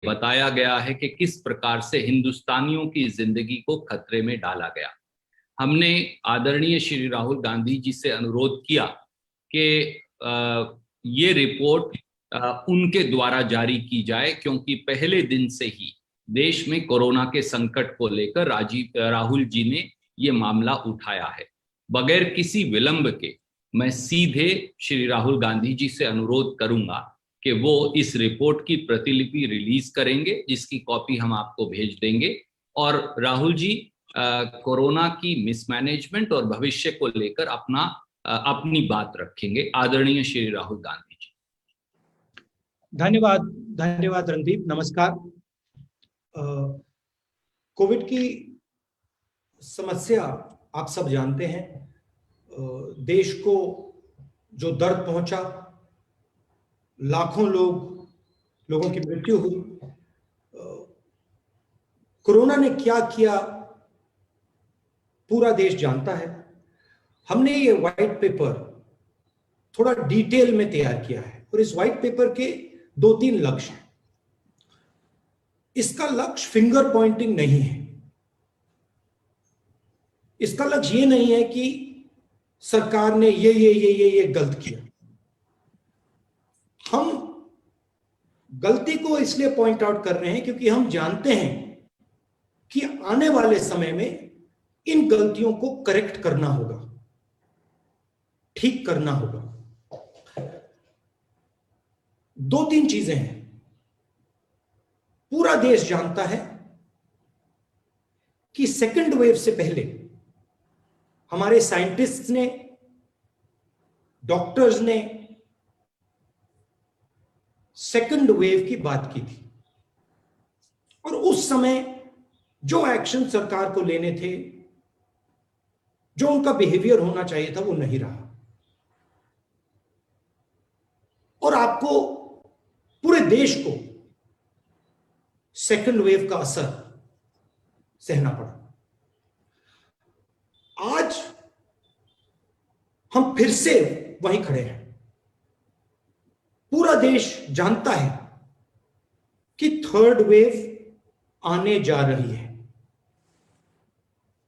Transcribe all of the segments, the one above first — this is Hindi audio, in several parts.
बताया गया है कि किस प्रकार से हिंदुस्तानियों की जिंदगी को खतरे में डाला गया। हमने आदरणीय श्री राहुल गांधी जी से अनुरोध किया कि ये रिपोर्ट उनके द्वारा जारी की जाए, क्योंकि पहले दिन से ही देश में कोरोना के संकट को लेकर राहुल जी ने ये मामला उठाया है। बगैर किसी विलंब के मैं सीधे श्री राहुल गांधी जी से अनुरोध करूंगा कि वो इस रिपोर्ट की प्रतिलिपि रिलीज करेंगे, जिसकी कॉपी हम आपको भेज देंगे। और राहुल जी कोरोना की मिसमैनेजमेंट और भविष्य को लेकर अपनी बात रखेंगे। आदरणीय श्री राहुल गांधी जी। धन्यवाद, धन्यवाद रणदीप। नमस्कार। कोविड की समस्या आप सब जानते हैं। देश को जो दर्द पहुंचा, लाखों लोगों की मृत्यु हुई, कोरोना ने क्या किया पूरा देश जानता है। हमने ये व्हाइट पेपर थोड़ा डिटेल में तैयार किया है और इस व्हाइट पेपर के 2-3 लक्ष्य हैं। इसका लक्ष्य फिंगर पॉइंटिंग नहीं है। इसका लक्ष्य ये नहीं है कि सरकार ने ये गलत किया। हम गलती को इसलिए पॉइंट आउट कर रहे हैं क्योंकि हम जानते हैं कि आने वाले समय में इन गलतियों को करेक्ट करना होगा, ठीक करना होगा। 2-3 चीजें हैं। पूरा देश जानता है कि सेकंड वेव से पहले हमारे साइंटिस्ट्स ने, डॉक्टर्स ने सेकंड वेव की बात की थी और उस समय जो एक्शन सरकार को लेने थे, जो उनका बिहेवियर होना चाहिए था, वो नहीं रहा। और आपको, पूरे देश को सेकंड वेव का असर सहना पड़ा। आज हम फिर से वहीं खड़े हैं। पूरा देश जानता है कि थर्ड वेव आने जा रही है।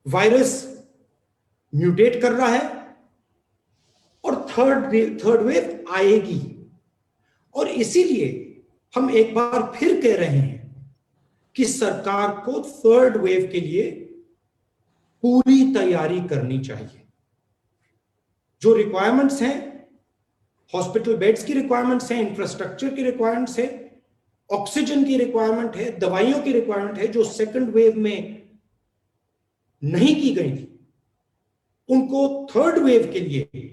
वायरस म्यूटेट कर रहा है और थर्ड वेव आएगी। और इसीलिए हम एक बार फिर कह रहे हैं कि सरकार को थर्ड वेव के लिए पूरी तैयारी करनी चाहिए। जो रिक्वायरमेंट्स हैं, हॉस्पिटल बेड्स की रिक्वायरमेंट्स हैं, इंफ्रास्ट्रक्चर की रिक्वायरमेंट्स है, ऑक्सीजन की रिक्वायरमेंट है, दवाइयों की रिक्वायरमेंट है, जो सेकंड वेव में नहीं की गई थी, उनको थर्ड वेव के लिए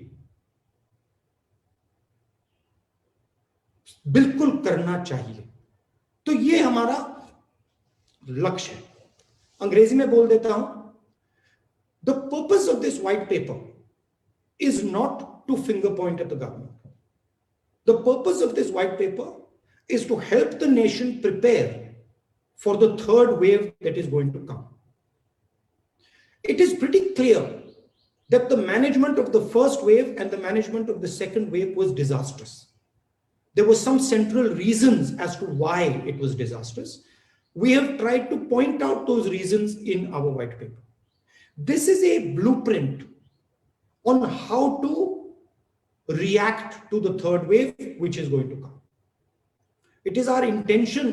बिल्कुल करना चाहिए। तो ये हमारा लक्ष्य है। अंग्रेजी में बोल देता हूं, the purpose of this white paper is not to finger point at the government. The purpose of this white paper is to help the nation prepare for the third wave that is going to come. It is pretty clear that the management of the first wave and the management of the second wave was disastrous. There were some central reasons as to why it was disastrous. We have tried to point out those reasons in our white paper. This is a blueprint on how to react to the third wave which is going to come. It is our intention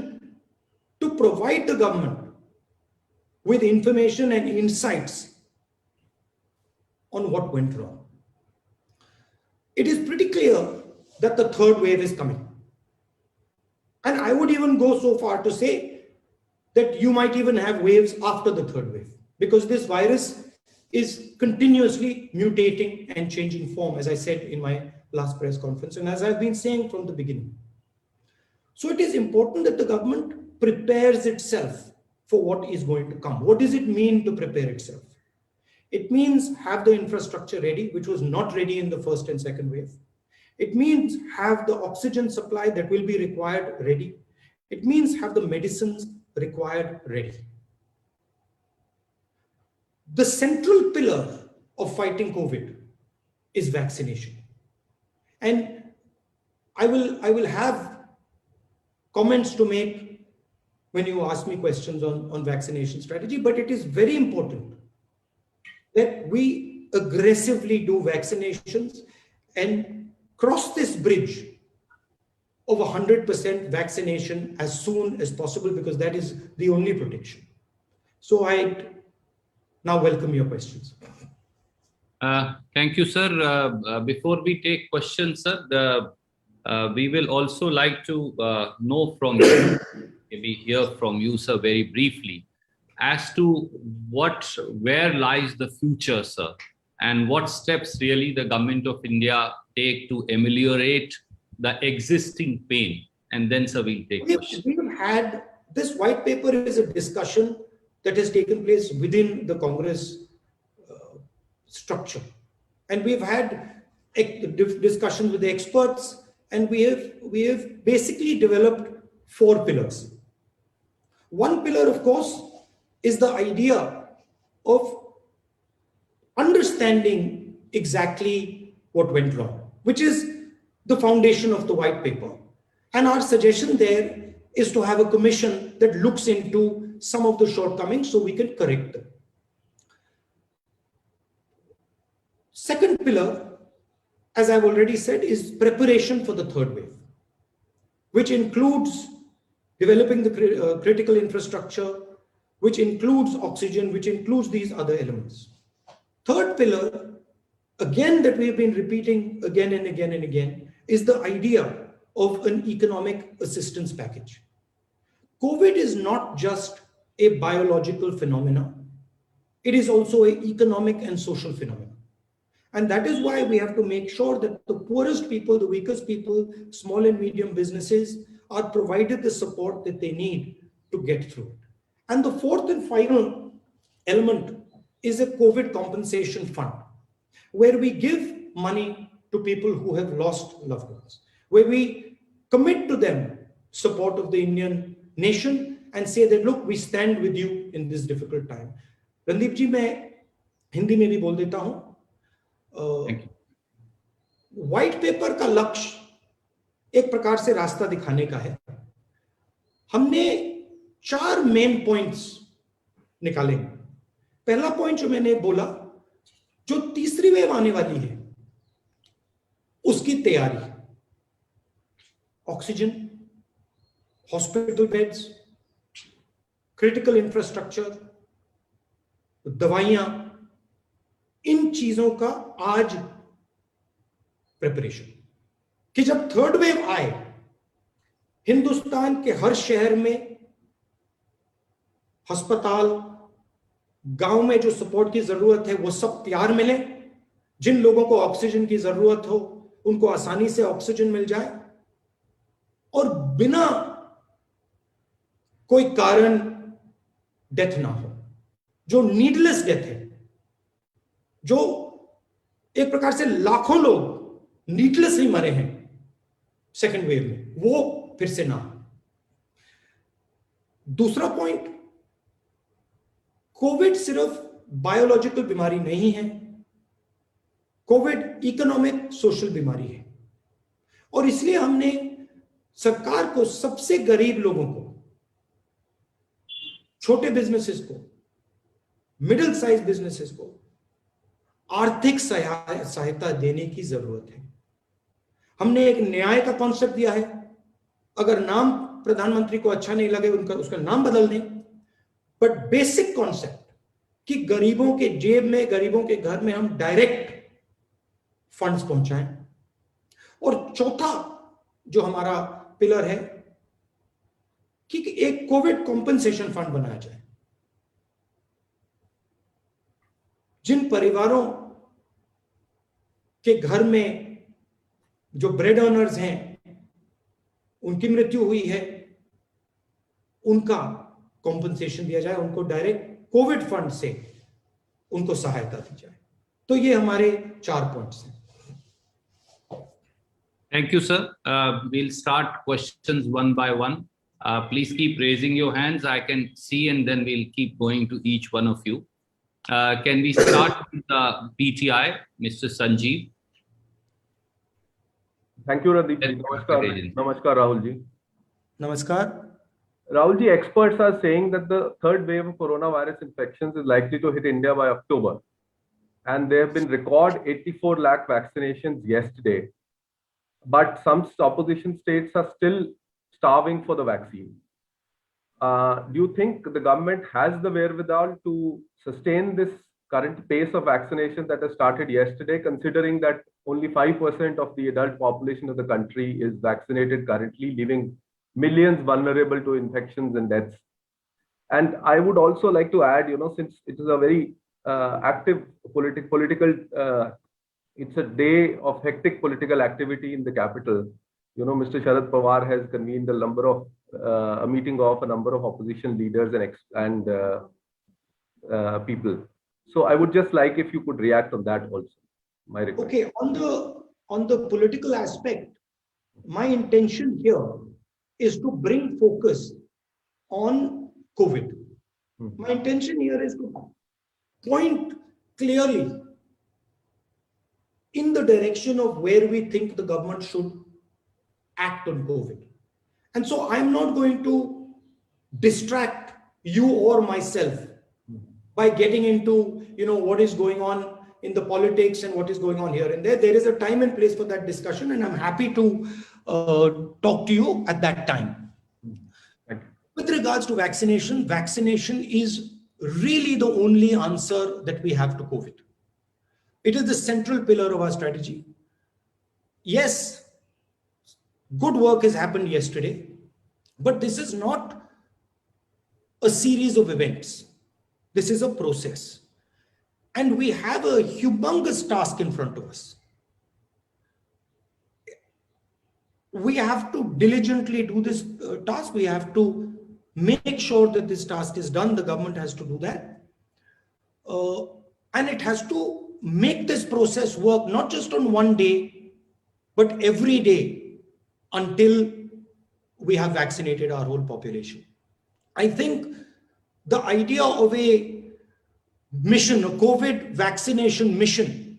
to provide the government with information and insights on what went wrong. It is pretty clear that the third wave is coming. And I would even go so far to say that you might even have waves after the third wave, because this virus is continuously mutating and changing form, as I said in my last press conference, and as I've been saying from the beginning. So it is important that the government prepares itself for what is going to come. What does it mean to prepare itself? It means have the infrastructure ready, which was not ready in the first and second wave. It means have the oxygen supply that will be required ready. It means have the medicines required ready. The central pillar of fighting COVID is vaccination. And I will have comments to make when you ask me questions on vaccination strategy, but it is very important that we aggressively do vaccinations and cross this bridge of 100% vaccination as soon as possible, because that is the only protection. So I now welcome your questions. Thank you, sir. Before we take questions, sir, we will also like to know from you, maybe hear from you, sir, very briefly, as to where lies the future, sir, and what steps really the government of India take to ameliorate the existing pain. And then, sir, we'll take questions. We've had this white paper is a discussion that has taken place within the Congress structure, and we've had discussions with the experts, and we have basically developed 4 pillars. One pillar, of course, is the idea of understanding exactly what went wrong, which is the foundation of the white paper. And our suggestion there is to have a commission that looks into some of the shortcomings so we can correct them. Second pillar, as I've already said, is preparation for the third wave, which includes developing the critical infrastructure, which includes oxygen, which includes these other elements. Third pillar, again, that we've been repeating again and again and again, is the idea of an economic assistance package. COVID is not just a biological phenomenon. It is also an economic and social phenomenon. And that is why we have to make sure that the poorest people, the weakest people, small and medium businesses are provided the support that they need to get through it. And the fourth and final element is a COVID compensation fund, where we give money to people who have lost loved ones, where we commit to them support of the Indian nation and say that, look, we stand with you in this difficult time. Randeep ji, मैं हिंदी में भी बोल देता हूँ. व्हाइट पेपर का लक्ष्य एक प्रकार से रास्ता दिखाने का है. हमने 4 मेन पॉइंट्स निकाले. पहला पॉइंट जो मैंने बोला, जो तीसरी वेव आने वाली है उसकी तैयारी, oxygen, hospital beds, critical infrastructure, दवाइयां, इन चीजों का आज प्रिपरेशन, कि जब थर्ड वेव आए हिंदुस्तान के हर शहर में अस्पताल, गांव में जो सपोर्ट की जरूरत है वो सब तैयार मिले. जिन लोगों को ऑक्सीजन की जरूरत हो उनको आसानी से ऑक्सीजन मिल जाए, और बिना कोई कारण डेथ ना हो. जो नीडलेस डेथ है, जो एक प्रकार से लाखों लोग नीडलेसली मरे हैं सेकेंड वेव में, वो फिर से ना हो. दूसरा पॉइंट, कोविड सिर्फ बायोलॉजिकल बीमारी नहीं है, कोविड इकोनॉमिक सोशल बीमारी है. और इसलिए हमने सरकार को सबसे गरीब लोगों को, छोटे बिजनेसेस को, मिडिल साइज बिजनेसेस को आर्थिक सहायता देने की जरूरत है. हमने एक न्याय का कॉन्सेप्ट दिया है. अगर नाम प्रधानमंत्री को अच्छा नहीं लगे उसका नाम बदल दें, बट बेसिक कॉन्सेप्ट कि गरीबों के जेब में, गरीबों के घर में हम डायरेक्ट फंड्स पहुंचाएं. और चौथा जो हमारा पिलर है कि एक कोविड कॉम्पेंसेशन फंड बनाया जाए. जिन परिवारों के घर में जो ब्रेड अर्नर्स हैं, उनकी मृत्यु हुई है, उनका कॉम्पेंसेशन दिया जाए, उनको डायरेक्ट कोविड फंड से उनको सहायता दी जाए. तो ये हमारे 4 पॉइंट्स हैं. Thank you, sir. We'll start questions one by one. Please keep raising your hands. I can see, and then we'll keep going to each one of you. Can we start with the PTI, Mr. Sanjeev? Thank you, Randeep ji. Namaskar. Namaskar, Rahul ji. नमस्कार. Rahulji, experts are saying that the third wave of coronavirus infections is likely to hit India by October. And there have been record 84 lakh vaccinations yesterday. But some opposition states are still starving for the vaccine. Do you think the government has the wherewithal to sustain this current pace of vaccination that has started yesterday, considering that only 5% of the adult population of the country is vaccinated currently, leaving millions vulnerable to infections and deaths? And I would also like to add, since it is a very active political, it's a day of hectic political activity in the capital. Mr. Sharad Pawar has convened a meeting of a number of opposition leaders and people. So I would just like if you could react on that also. My request. Okay, on the political aspect, my intention here is to bring focus on COVID. My intention here is to point clearly in the direction of where we think the government should act on COVID. And so I'm not going to distract you or myself by getting into, what is going on in the politics and what is going on here and there. There is a time and place for that discussion, and I'm happy to talk to you at that time. With regards to vaccination, vaccination is really the only answer that we have to COVID. It is the central pillar of our strategy. Yes, good work has happened yesterday, but this is not a series of events. This is a process. And we have a humongous task in front of us. We have to diligently do this task. We have to make sure that this task is done. The government has to do that. And it has to make this process work, not just on one day, but every day until we have vaccinated our whole population. I think the idea of a mission, a COVID vaccination mission,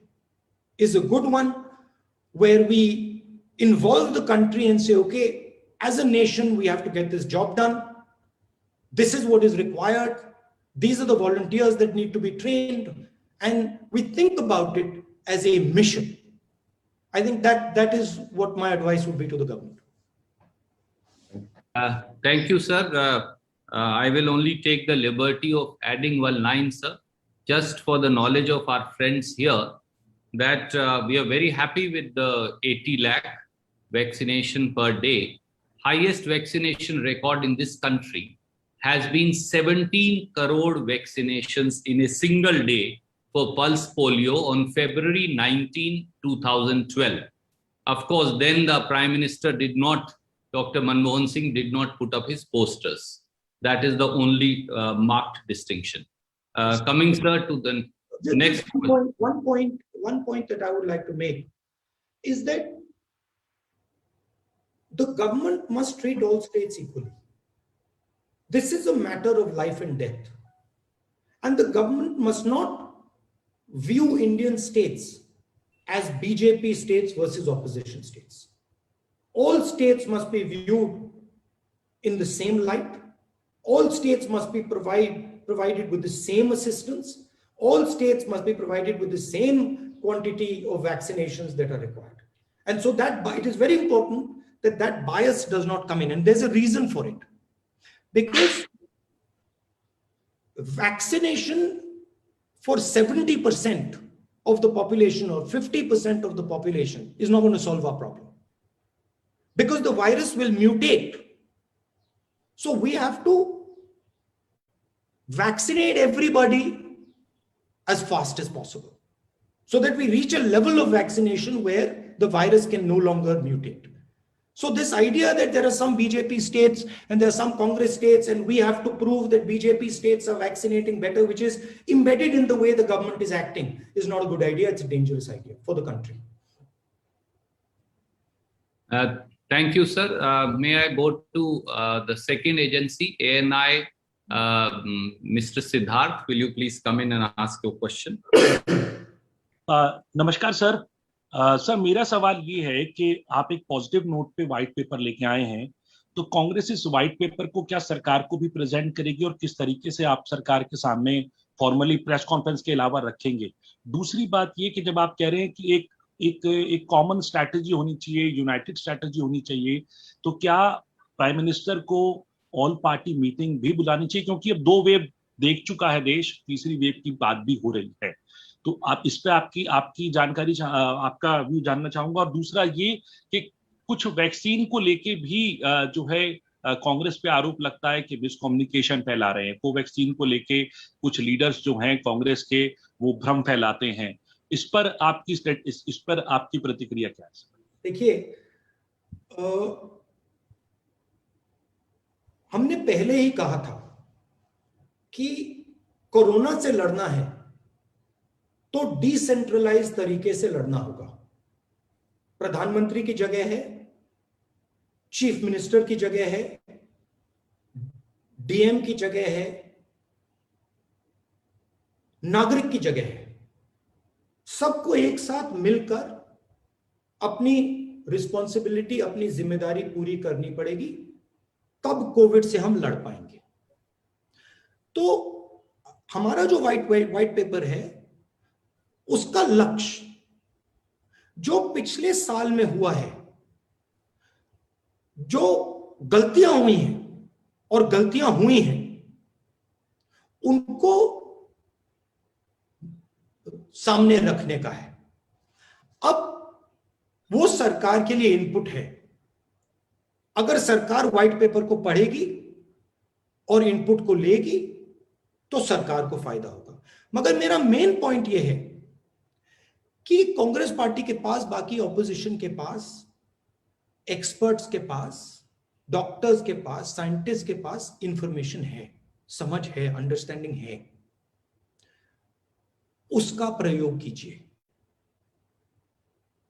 is a good one, where we involve the country and say, okay, as a nation, we have to get this job done. This is what is required. These are the volunteers that need to be trained. And we think about it as a mission. I think that is what my advice would be to the government. Thank you, sir. I will only take the liberty of adding one line, sir, just for the knowledge of our friends here, that we are very happy with the 80 lakh vaccination per day. Highest vaccination record in this country has been 17 crore vaccinations in a single day for pulse polio on February 19, 2012. Of course, then the Prime Minister Dr. Manmohan Singh did not put up his posters. That is the only marked distinction. Coming, sir, to the next point. One point that I would like to make is that the government must treat all states equally. This is a matter of life and death. And the government must not view Indian states as BJP states versus opposition states. All states must be viewed in the same light. All states must be provided with the same assistance. All states must be provided with the same quantity of vaccinations that are required. And so it is very important that bias does not come in. And there's a reason for it. Because vaccination for 70% of the population or 50% of the population is not going to solve our problem. Because the virus will mutate. So we have to vaccinate everybody as fast as possible, so that we reach a level of vaccination where the virus can no longer mutate. So this idea that there are some BJP states and there are some Congress states and we have to prove that BJP states are vaccinating better, which is embedded in the way the government is acting, is not a good idea. It's a dangerous idea for the country. Thank you, sir. May I go to the second agency, ANI? Mr. Siddharth, will you please come in and ask your question? नमस्कार सर। सर, मेरा सवाल ये है कि आप एक पॉजिटिव नोट पे व्हाइट पेपर लेके आए हैं, तो कांग्रेस इस व्हाइट पेपर को क्या सरकार को भी प्रेजेंट करेगी और किस तरीके से आप सरकार के सामने फॉर्मली प्रेस कॉन्फ्रेंस के अलावा रखेंगे? दूसरी बात ये कि जब आप कह रहे हैं कि एक कॉमन स्ट्रैटेजी होनी चाहिए, यूनाइटेड स्ट्रैटेजी होनी चाहिए, तो क्या प्राइम मिनिस्टर को ऑल पार्टी मीटिंग भी बुलानी चाहिए? क्योंकि अब 2 वेव देख चुका है देश, तीसरी वेव की बात भी हो रही है। तो आप इस पे आपकी जानकारी, आपका व्यू जानना चाहूंगा। और दूसरा ये कि कुछ वैक्सीन को लेके भी जो है कांग्रेस पे आरोप लगता है कि मिसकम्युनिकेशन फैला रहे हैं। कोवैक्सीन को लेके कुछ लीडर्स जो हैं कांग्रेस के, वो भ्रम फैलाते हैं। इस पर आपकी प्रतिक्रिया क्या है? देखिए, हमने पहले ही कहा था कि कोरोना से लड़ना है तो डिसेंट्रलाइज तरीके से लड़ना होगा। प्रधानमंत्री की जगह है, चीफ मिनिस्टर की जगह है, डीएम की जगह है, नागरिक की जगह है। सबको एक साथ मिलकर अपनी रिस्पॉन्सिबिलिटी, अपनी जिम्मेदारी पूरी करनी पड़ेगी, तब कोविड से हम लड़ पाएंगे। तो हमारा जो व्हाइट पेपर है, उसका लक्ष्य जो पिछले साल में हुआ है, जो गलतियां हुई हैं और गलतियां हुई हैं, उनको सामने रखने का है। अब वो सरकार के लिए इनपुट है। अगर सरकार व्हाइट पेपर को पढ़ेगी और इनपुट को लेगी तो सरकार को फायदा होगा। मगर मेरा मेन पॉइंट यह है कि कांग्रेस पार्टी के पास, बाकी ऑपोजिशन के पास, एक्सपर्ट्स के पास, डॉक्टर्स के पास, साइंटिस्ट के पास इंफॉर्मेशन है, समझ है, अंडरस्टैंडिंग है। उसका प्रयोग कीजिए,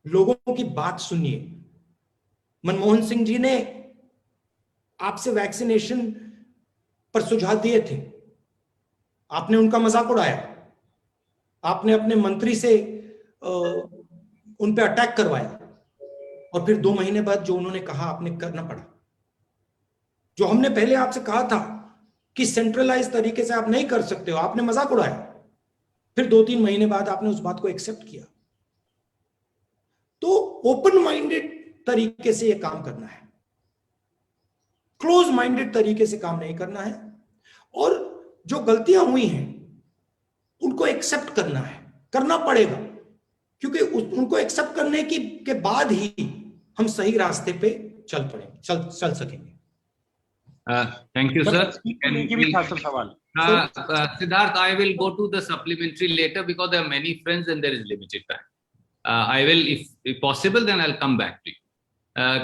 लोगों की बात सुनिए। मनमोहन सिंह जी ने आपसे वैक्सीनेशन पर सुझाव दिए थे, आपने उनका मजाक उड़ाया, आपने अपने मंत्री से उन पे अटैक करवाया, और फिर 2 महीने बाद जो उन्होंने कहा आपने करना पड़ा। जो हमने पहले आपसे कहा था कि सेंट्रलाइज तरीके से आप नहीं कर सकते हो, आपने मजाक उड़ाया, फिर 2-3 महीने बाद आपने उस बात को एक्सेप्ट किया। तो ओपन माइंडेड तरीके से यह काम करना है, क्लोज माइंडेड तरीके से काम नहीं करना है। और जो गलतियां हुई हैं उनको एक्सेप्ट करना है, करना पड़ेगा, क्योंकि उनको एक्सेप्ट करने के बाद ही हम सही रास्ते पे चल सकेंगे। Thank you, sir. Siddharth, I will go to the supplementary later because there are many friends and there is limited time. I will, if possible, then I'll come back to you.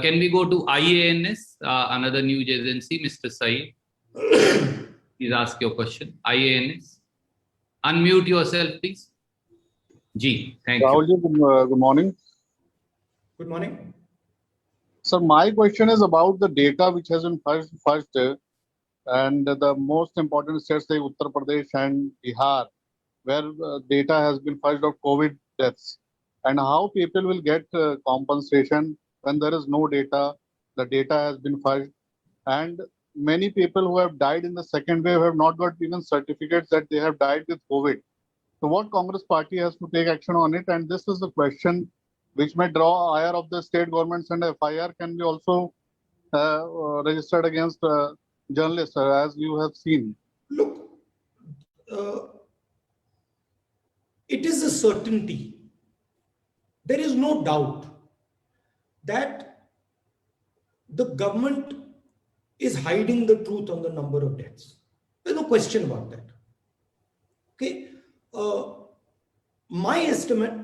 Can we go to IANS, another news agency, Mr. Saeed? Please ask your question. IANS. Unmute yourself, please. Ji, thank you. Rahul ji, good morning. Good morning. So my question is about the data which has been first and the most important states like Uttar Pradesh and Bihar, where data has been first of COVID deaths, and how people will get compensation when there is no data. The data has been first, and many people who have died in the second wave have not got even certificates that they have died with COVID. So what Congress party has to take action on it? And this is the question which may draw ire of the state governments, and FIR can be also registered against journalists, as you have seen. Look, it is a certainty. There is no doubt that the government is hiding the truth on the number of deaths. There's no question about that. Okay, my estimate,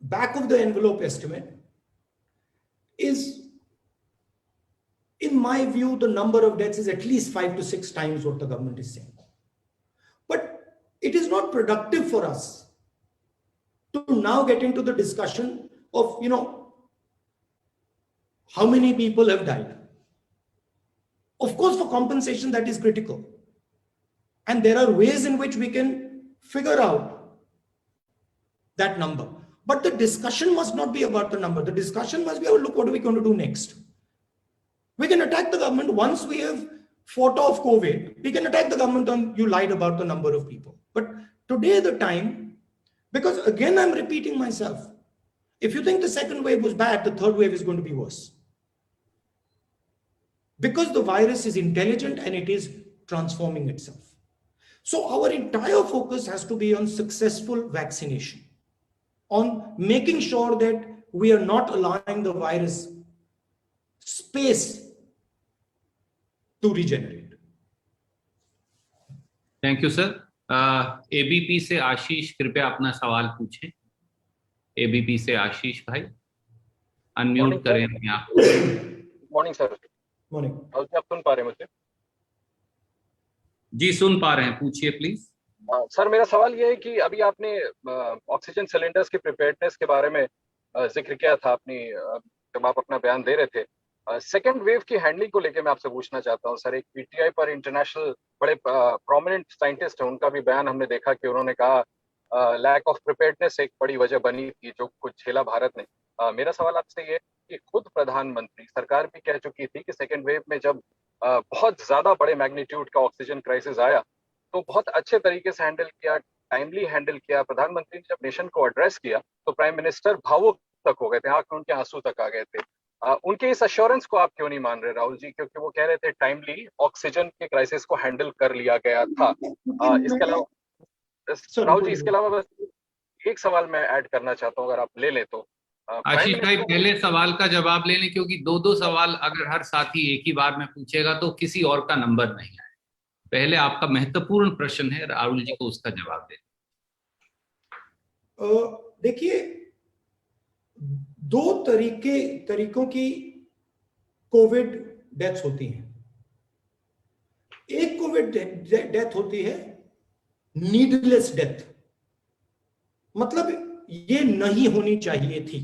back of the envelope estimate, is, in my view, the number of deaths is at least 5 to 6 times what the government is saying. But it is not productive for us to now get into the discussion of, how many people have died. Of course, for compensation, that is critical. And there are ways in which we can figure out that number. But the discussion must not be about the number. The discussion must be about, look, what are we going to do next? We can attack the government once we have fought off COVID. We can attack the government on you lied about the number of people. But today the time, because again I'm repeating myself, if you think the second wave was bad, the third wave is going to be worse. Because the virus is intelligent and it is transforming itself. So our entire focus has to be on successful vaccination, on making sure that we are not allowing the virus space to regenerate. Thank you sir. ABP से आशीष, कृपया अपना सवाल पूछें. एबीपी से आशीष भाई, अनम्यूट करें अपने आप. Morning sir. मॉर्निंग. आप सुन पा रहे हैं मुझे? जी सुन पा रहे हैं, पूछिए प्लीज. सर मेरा सवाल ये है कि अभी आपने ऑक्सीजन सिलेंडर्स की प्रिपेयर्डनेस के बारे में जिक्र किया था अपनी जब आप अपना बयान दे रहे थे. सेकेंड वेव की हैंडलिंग को लेकर मैं आपसे पूछना चाहता हूं सर. एक पीटीआई पर इंटरनेशनल बड़े प्रोमिनेंट साइंटिस्ट हैं, उनका भी बयान हमने देखा कि उन्होंने कहा लैक ऑफ प्रिपेयर्डनेस एक बड़ी वजह बनी थी जो कुछ झेला भारत ने. मेरा सवाल आपसे ये कि खुद प्रधानमंत्री सरकार भी कह चुकी थी कि सेकेंड वेव में जब बहुत ज्यादा बड़े मैग्नीट्यूड का ऑक्सीजन क्राइसिस आया तो बहुत अच्छे तरीके से हैंडल किया, टाइमली हैंडल किया. प्रधानमंत्री ने जब नेशन को एड्रेस किया तो प्राइम मिनिस्टर भावुक तक हो गए थे, आंख में उनके आंसू तक आ गए थे. उनके इस अश्योरेंस को आप क्यों नहीं मान रहे राहुल जी? क्योंकि वो कह रहे थे टाइमली ऑक्सीजन के क्राइसिस को हैंडल कर लिया गया था. इसके अलावा राहुल जी, इसके अलावा बस एक सवाल मैं ऐड करना चाहता हूँ, अगर आप ले लें तो. आशीष भाई पहले सवाल का जवाब ले लें, क्योंकि दो दो सवाल अगर हर साथी एक ही बार में पूछेगा तो किसी और का नंबर नहीं आए. पहले आपका महत्वपूर्ण प्रश्न है, राहुल जी को उसका जवाब दें. देखिए, दो तरीकों की कोविड डेथ्स होती हैं. एक कोविड डेथ होती है नीडलेस डेथ, मतलब ये नहीं होनी चाहिए थी,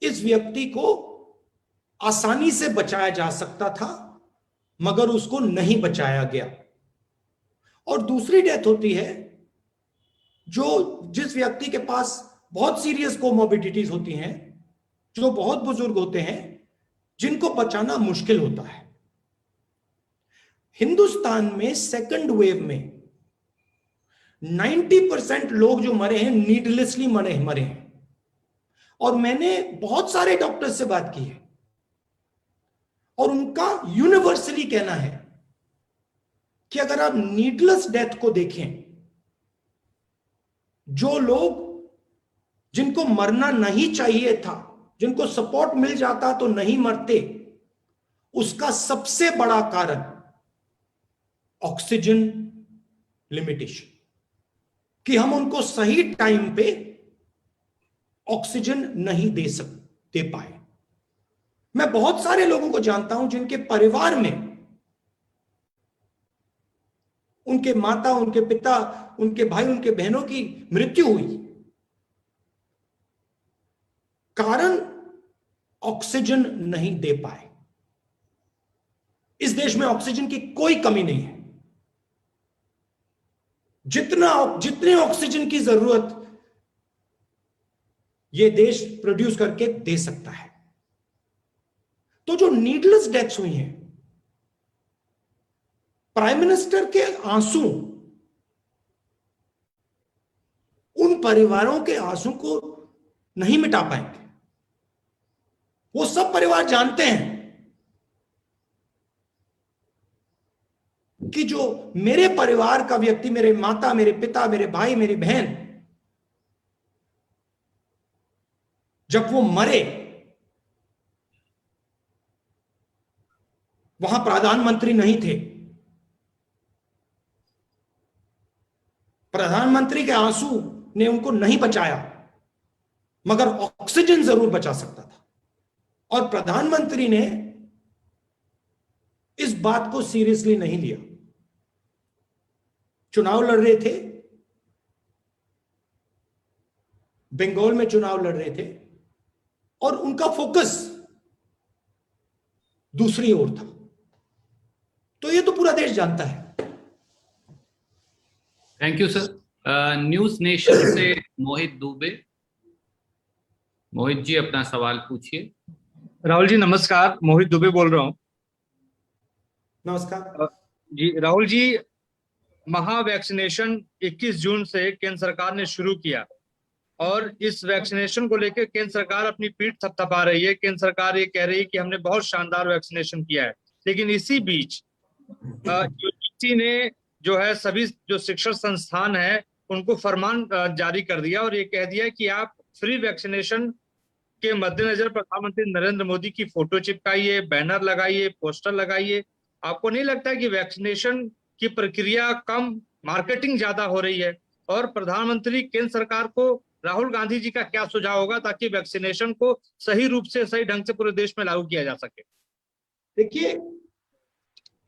इस व्यक्ति को आसानी से बचाया जा सकता था मगर उसको नहीं बचाया गया. और दूसरी डेथ होती है जिस व्यक्ति के पास बहुत सीरियस कोमोर्बिडिटीज होती हैं, जो बहुत बुजुर्ग होते हैं, जिनको बचाना मुश्किल होता है. हिंदुस्तान में सेकंड वेव में 90% लोग जो मरे हैं नीडलेसली मरे हैं. और मैंने बहुत सारे डॉक्टर्स से बात की है और उनका यूनिवर्सली कहना है कि अगर आप नीडलेस डेथ को देखें, जो लोग जिनको मरना नहीं चाहिए था, जिनको सपोर्ट मिल जाता तो नहीं मरते, उसका सबसे बड़ा कारण ऑक्सीजन लिमिटेशन, कि हम उनको सही टाइम पे ऑक्सीजन नहीं दे पाए. मैं बहुत सारे लोगों को जानता हूं जिनके परिवार में उनके माता, उनके पिता, उनके भाई, उनके बहनों की मृत्यु हुई. कारण ऑक्सीजन नहीं दे पाए. इस देश में ऑक्सीजन की कोई कमी नहीं है. जितने ऑक्सीजन की जरूरत यह देश प्रोड्यूस करके दे सकता है. तो जो नीडलेस डेथ्स हुई हैं, प्राइम मिनिस्टर के आंसू उन परिवारों के आंसू को नहीं मिटा पाएंगे. वो सब परिवार जानते हैं कि जो मेरे परिवार का व्यक्ति, मेरे माता, मेरे पिता, मेरे भाई, मेरी बहन, जब वो मरे, वहां प्रधानमंत्री नहीं थे. प्रधानमंत्री के आंसू ने उनको नहीं बचाया, मगर ऑक्सीजन जरूर बचा सकता था. और प्रधानमंत्री ने इस बात को सीरियसली नहीं लिया. चुनाव लड़ रहे थे, बंगाल में चुनाव लड़ रहे थे और उनका फोकस दूसरी ओर था. तो ये तो पूरा देश जानता है. Thank you sir. News nation से मोहित दुबे. मोहित जी अपना सवाल पूछिए. राहुल जी नमस्कार, मोहित दुबे बोल रहा हूँ. नमस्कार जी राहुल जी, महा वैक्सीनेशन 21 जून से केंद्र सरकार ने शुरू किया और इस वैक्सीनेशन को लेकर केंद्र सरकार अपनी पीठ थपथपा रही है। केंद्र सरकार ये कह रही है कि हमने बहुत शानदार वैक्सीनेशन किया है, लेकिन इसी बीच यूजीसी ने जो है सभी जो शिक्षण संस्थान है उनको फरमान जारी कर दिया और ये कह दिया कि आप फ्री वैक्सीनेशन के मद्देनजर प्रधानमंत्री नरेंद्र मोदी की फोटो चिपकाइए, बैनर लगाइए, पोस्टर लगाइए। आपको नहीं लगता है कि वैक्सीनेशन की प्रक्रिया कम, मार्केटिंग ज्यादा हो रही है? और प्रधानमंत्री केंद्र सरकार को राहुल गांधी जी का क्या सुझाव होगा ताकि वैक्सीनेशन को सही रूप से, सही ढंग से पूरे देश में लागू किया जा सके? देखिए,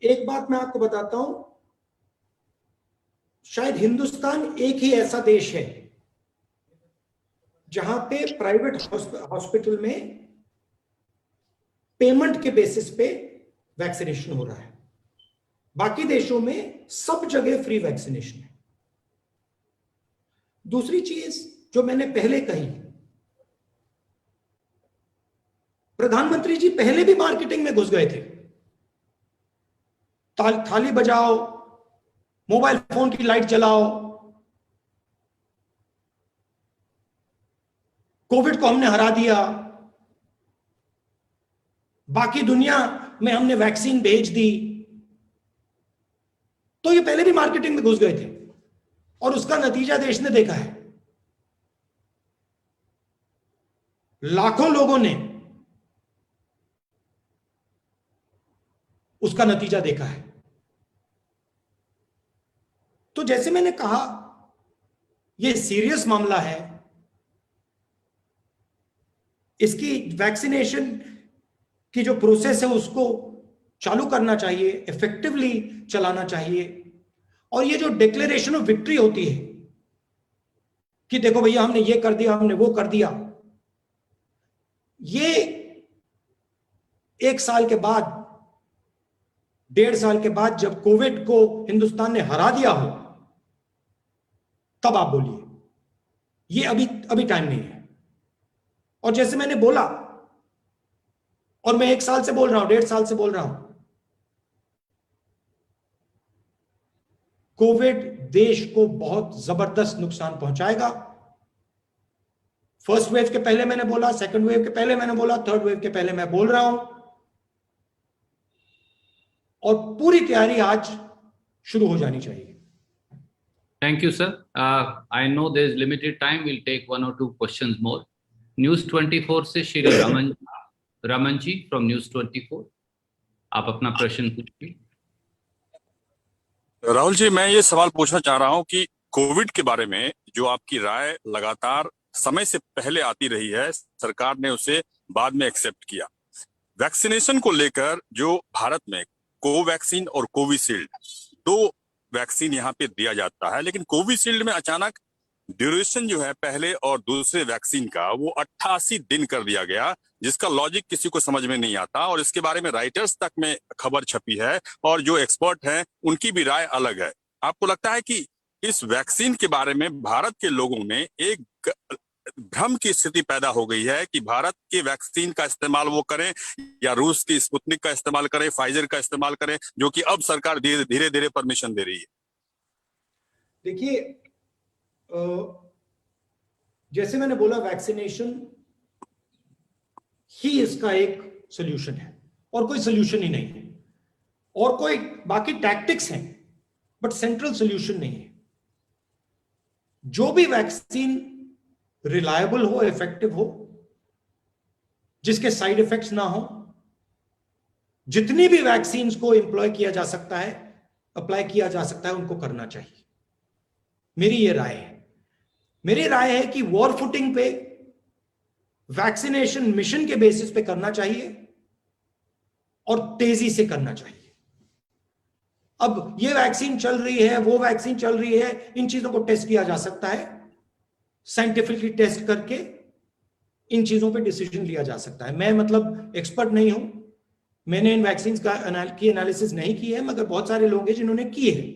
एक बात मैं आपको बताता हूं, शायद हिंदुस्तान एक ही ऐसा देश है जहां पे प्राइवेट हॉस्पिटल में पेमेंट के बेसिस पे वैक्सीनेशन हो रहा है। बाकी देशों में सब जगह फ्री वैक्सीनेशन है। दूसरी चीज जो मैंने पहले कही, प्रधानमंत्री जी पहले भी मार्केटिंग में घुस गए थे। थाली बजाओ, मोबाइल फोन की लाइट जलाओ, कोविड को हमने हरा दिया, बाकी दुनिया में हमने वैक्सीन भेज दी। तो ये पहले भी मार्केटिंग में घुस गए थे और उसका नतीजा देश ने देखा है। लाखों लोगों ने उसका नतीजा देखा है। तो जैसे मैंने कहा, यह सीरियस मामला है। इसकी वैक्सीनेशन की जो प्रोसेस है उसको चालू करना चाहिए, इफेक्टिवली चलाना चाहिए। और ये जो डिक्लेरेशन ऑफ विक्ट्री होती है कि देखो भैया हमने ये कर दिया, हमने वो कर दिया, ये 1 साल के बाद, 1.5 साल के बाद जब कोविड को हिंदुस्तान ने हरा दिया हो तब आप बोलिए। ये अभी टाइम नहीं है। और जैसे मैंने बोला, और मैं 1 साल से बोल रहा हूं, 1.5 साल से बोल रहा हूं, कोविड देश को बहुत जबरदस्त नुकसान पहुंचाएगा। फर्स्ट वेव के पहले मैंने बोला, सेकंड वेव के पहले मैंने बोला, थर्ड वेव के पहले मैं बोल रहा हूं। और पूरी तैयारी आज शुरू हो जानी चाहिए। Thank you, sir. I know there is limited time. We'll take 1 or 2 questions more. News 24 से श्री रमन जी from News 24, आप अपना प्रश्न पूछिए। राहुल जी, मैं ये सवाल पूछना चाह रहा हूं कि कोविड के बारे में जो आपकी राय लगातार समय से पहले आती रही है, सरकार ने उसे बाद में एक्सेप्ट किया। वैक्सीनेशन को लेकर जो भारत में कोवैक्सीन और कोविशील्ड 2 वैक्सीन यहाँ पे दिया जाता है, लेकिन कोविशील्ड में अचानक ड्यूरेशन जो है पहले और दूसरे वैक्सीन का वो 88 दिन कर दिया गया, जिसका लॉजिक किसी को समझ में नहीं आता। और इसके बारे में राइटर्स तक में खबर छपी है और जो एक्सपर्ट हैं उनकी भी राय अलग है। आपको लगता है कि इस वैक्सीन के बारे में भारत के लोगों में एक भ्रम की स्थिति पैदा हो गई है कि भारत के वैक्सीन का इस्तेमाल वो करें या रूस की स्पुतनिक का इस्तेमाल करें, फाइजर का इस्तेमाल करें, जो कि अब सरकार धीरे धीरे परमिशन दे रही है? देखिए, जैसे मैंने बोला, वैक्सीनेशन ही इसका एक सॉल्यूशन है और कोई सॉल्यूशन ही नहीं है। और कोई बाकी टैक्टिक्स हैं बट सेंट्रल सॉल्यूशन नहीं है। जो भी वैक्सीन रिलायबल हो, इफेक्टिव हो, जिसके साइड इफेक्ट्स ना हो, जितनी भी वैक्सीन को एम्प्लॉय किया जा सकता है, अप्लाई किया जा सकता है, उनको करना चाहिए। मेरी ये राय है। मेरी राय है कि वॉर फुटिंग पे वैक्सीनेशन मिशन के बेसिस पे करना चाहिए और तेजी से करना चाहिए। अब ये वैक्सीन चल रही है, वो वैक्सीन चल रही है, इन चीजों को टेस्ट किया जा सकता है, साइंटिफिकली टेस्ट करके इन चीजों पे डिसीजन लिया जा सकता है। मैं मतलब एक्सपर्ट नहीं हूं, मैंने इन वैक्सीन की एनालिसिस नहीं की है, मगर बहुत सारे लोग हैं जिन्होंने की है,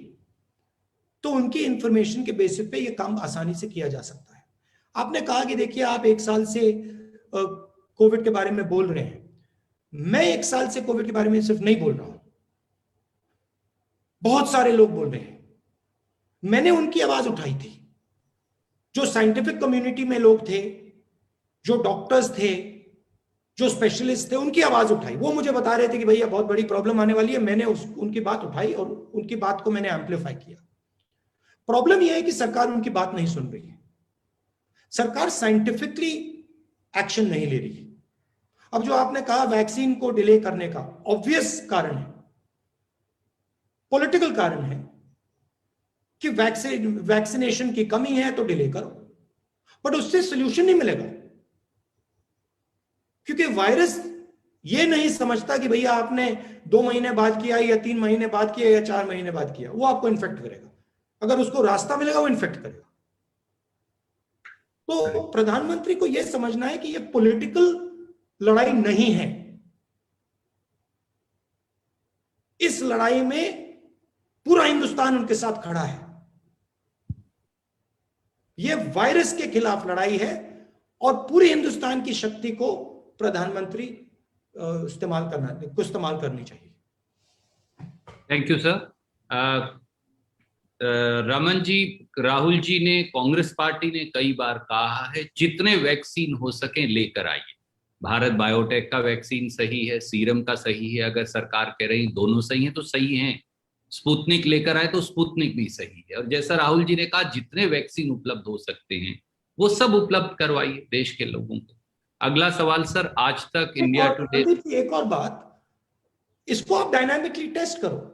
तो उनकी इंफॉर्मेशन के बेसिस पे ये काम आसानी से किया जा सकता है। आपने कहा कि देखिए आप 1 साल से कोविड के बारे में बोल रहे हैं। मैं 1 साल से कोविड के बारे में सिर्फ नहीं बोल रहा हूं, बहुत सारे लोग बोल रहे हैं, मैंने उनकी आवाज उठाई थी। जो साइंटिफिक कम्युनिटी में लोग थे, जो डॉक्टर्स थे, जो स्पेशलिस्ट थे, उनकी आवाज उठाई। वो मुझे बता रहे थे कि भैया बहुत बड़ी प्रॉब्लम आने वाली है। मैंने उनकी बात उठाई और उनकी बात को मैंने एम्पलीफाई किया। प्रॉब्लम यह है कि सरकार उनकी बात नहीं सुन रही है। सरकार साइंटिफिकली एक्शन नहीं ले रही है। अब जो आपने कहा वैक्सीन को डिले करने का, ऑब्वियस कारण है, पॉलिटिकल कारण है कि वैक्सीनेशन की कमी है तो डिले करो, बट उससे सोल्यूशन नहीं मिलेगा। क्योंकि वायरस ये नहीं समझता कि भैया आपने 2 महीने बाद किया या 3 महीने बाद किया या 4 महीने बाद किया, वो आपको इन्फेक्ट करेगा। अगर उसको रास्ता मिलेगा वो इन्फेक्ट करेगा। तो प्रधानमंत्री को यह समझना है कि यह पॉलिटिकल लड़ाई नहीं है। इस लड़ाई में पूरा हिंदुस्तान उनके साथ खड़ा है। यह वायरस के खिलाफ लड़ाई है और पूरे हिंदुस्तान की शक्ति को प्रधानमंत्री इस्तेमाल करनी चाहिए। Thank you sir. Raman ji, Rahul ji ने, कांग्रेस पार्टी ने कई बार कहा है जितने वैक्सीन हो सके लेकर आइए। भारत बायोटेक का वैक्सीन सही है, सीरम का सही है, अगर सरकार कह रही दोनों सही है तो सही है। स्पुतनिक लेकर आए तो स्पुतनिक भी सही है। और जैसा राहुल जी ने कहा जितने वैक्सीन उपलब्ध हो सकते हैं वो सब उपलब्ध करवाइए देश के लोगों को। अगला सवाल सर, आज तक इंडिया टुडे। एक और बात, इसको आप डायनामिकली टेस्ट करो।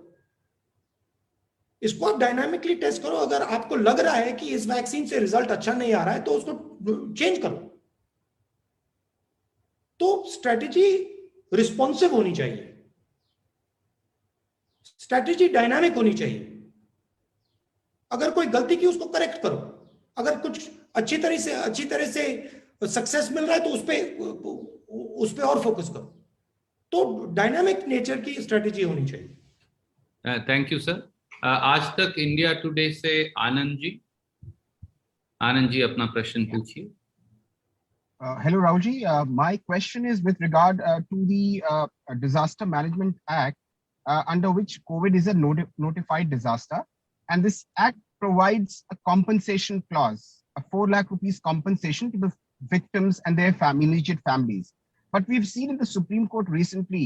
इसको आप डायनामिकली टेस्ट करो। अगर आपको लग रहा है कि इस वैक्सीन से रिजल्ट अच्छा नहीं आ रहा है तो उसको चेंज करो। तो स्ट्रेटेजी रिस्पॉन्सिव होनी चाहिए, स्ट्रेटेजी डायनामिक होनी चाहिए। अगर कोई गलती की उसको करेक्ट करो। अगर कुछ अच्छी तरह से सक्सेस मिल रहा है तो उस पे और फोकस करो। तो डायनामिक नेचर की स्ट्रेटेजी होनी चाहिए। Thank you sir. आज तक इंडिया टुडे से आनंद जी अपना प्रश्न पूछिए। Hello, Rahulji. My question is with regard to the Disaster Management Act, under which COVID is a notified disaster. And this act provides a compensation clause, a 4 lakh rupees compensation to the victims and their immediate families. But we've seen in the Supreme Court recently,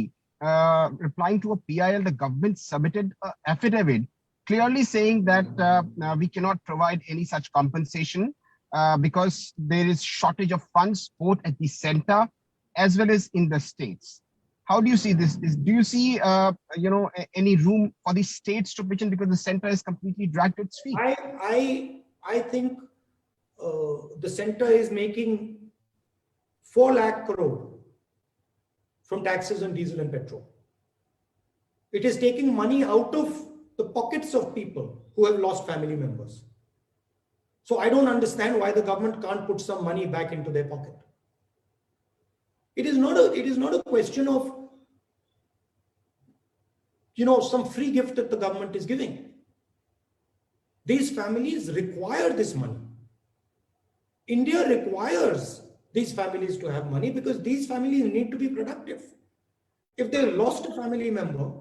replying to a PIL, the government submitted an affidavit clearly saying that we cannot provide any such compensation because there is shortage of funds both at the center as well as in the states. How do you see this? Do you see any room for the states to pitch in because the center is completely dragged its feet? I think the center is making 4 lakh crore from taxes on diesel and petrol. It is taking money out of the pockets of people who have lost family members. So I don't understand why the government can't put some money back into their pocket. It is not a question of, some free gift that the government is giving. These families require this money. India requires these families to have money because these families need to be productive. If they lost a family member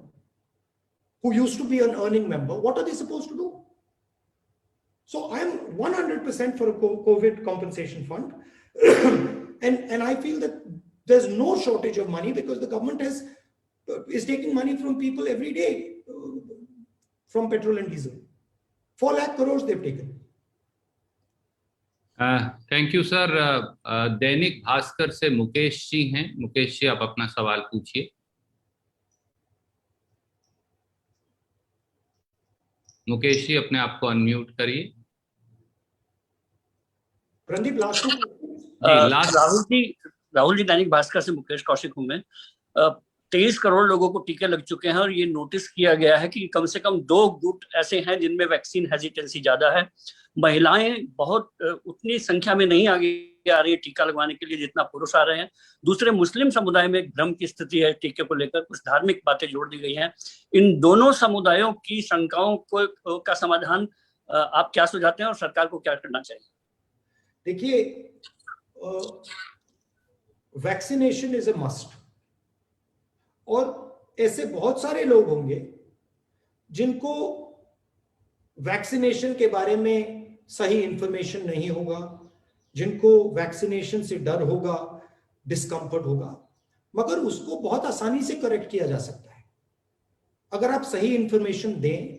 who used to be an earning member, what are they supposed to do? So I'm 100% for a COVID compensation fund. and I feel that there's no shortage of money because the government is taking money from people every day from petrol and diesel. 4 lakh crores they've taken. Thank you sir. Dainik Bhaskar से मुकेश जी हैं। मुकेश जी, आप अपना सवाल पूछिए। मुकेश जी, अपने आप को अनम्यूट करिए। राहुल जी, दैनिक भास्कर से मुकेश कौशिक हूं मैं। 23 करोड़ लोगों को टीके लग चुके हैं और ये नोटिस किया गया है कि कम से कम 2 गुट ऐसे हैं जिनमें वैक्सीन हेजिटेंसी ज्यादा है। महिलाएं बहुत उतनी संख्या में नहीं आगे आ रही है टीका लगवाने के लिए जितना पुरुष आ रहे हैं। दूसरे, मुस्लिम समुदाय में भ्रम की स्थिति है टीके को लेकर, कुछ धार्मिक बातें जोड़ दी गई हैं। इन दोनों समुदायों की शंकाओं का समाधान आप क्या सुझाते हैं और सरकार को क्या करना चाहिए? देखिए, वैक्सीनेशन इज अ मस्ट और ऐसे बहुत सारे लोग होंगे जिनको वैक्सीनेशन के बारे में सही इंफॉर्मेशन नहीं होगा, जिनको वैक्सीनेशन से डर होगा, डिस्कम्फर्ट होगा, मगर उसको बहुत आसानी से करेक्ट किया जा सकता है अगर आप सही इंफॉर्मेशन दें,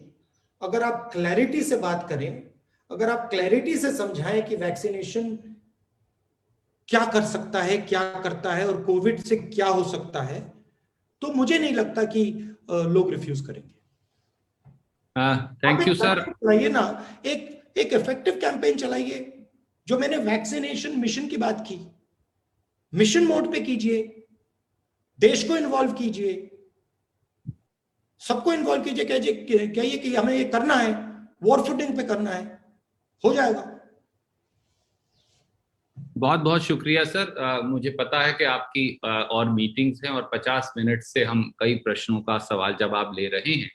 अगर आप क्लैरिटी से बात करें, अगर आप क्लैरिटी से समझाएं कि वैक्सीनेशन क्या कर सकता है, क्या करता है और कोविड से क्या हो सकता है, तो मुझे नहीं लगता कि लोग रिफ्यूज करेंगे। Thank you sir. चलाइए ना, एक इफेक्टिव कैंपेन चलाइए। जो मैंने वैक्सीनेशन मिशन की बात की, मिशन मोड पे कीजिए, देश को इन्वॉल्व कीजिए, सबको इन्वॉल्व कीजिए, कहिए कि हमें ये करना है, वॉर फुटिंग पे करना है, हो जाएगा। बहुत बहुत शुक्रिया सर। मुझे पता है कि आपकी और मीटिंग्स हैं और 50 मिनट से हम कई प्रश्नों का सवाल जवाब ले रहे हैं।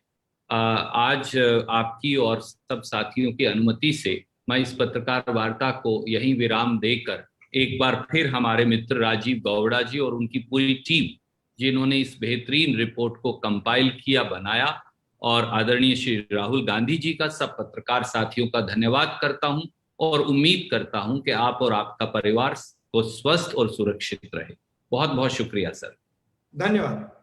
आज आपकी और सब साथियों की अनुमति से मैं इस पत्रकार वार्ता को यहीं विराम देकर एक बार फिर हमारे मित्र राजीव गौड़ा जी और उनकी पूरी टीम, जिन्होंने इस बेहतरीन रिपोर्ट को कंपाइल किया, बनाया, और आदरणीय श्री राहुल गांधी जी का सब पत्रकार साथियों का धन्यवाद करता हूं और उम्मीद करता हूं कि आप और आपका परिवार को स्वस्थ और सुरक्षित रहे। बहुत बहुत शुक्रिया सर। धन्यवाद।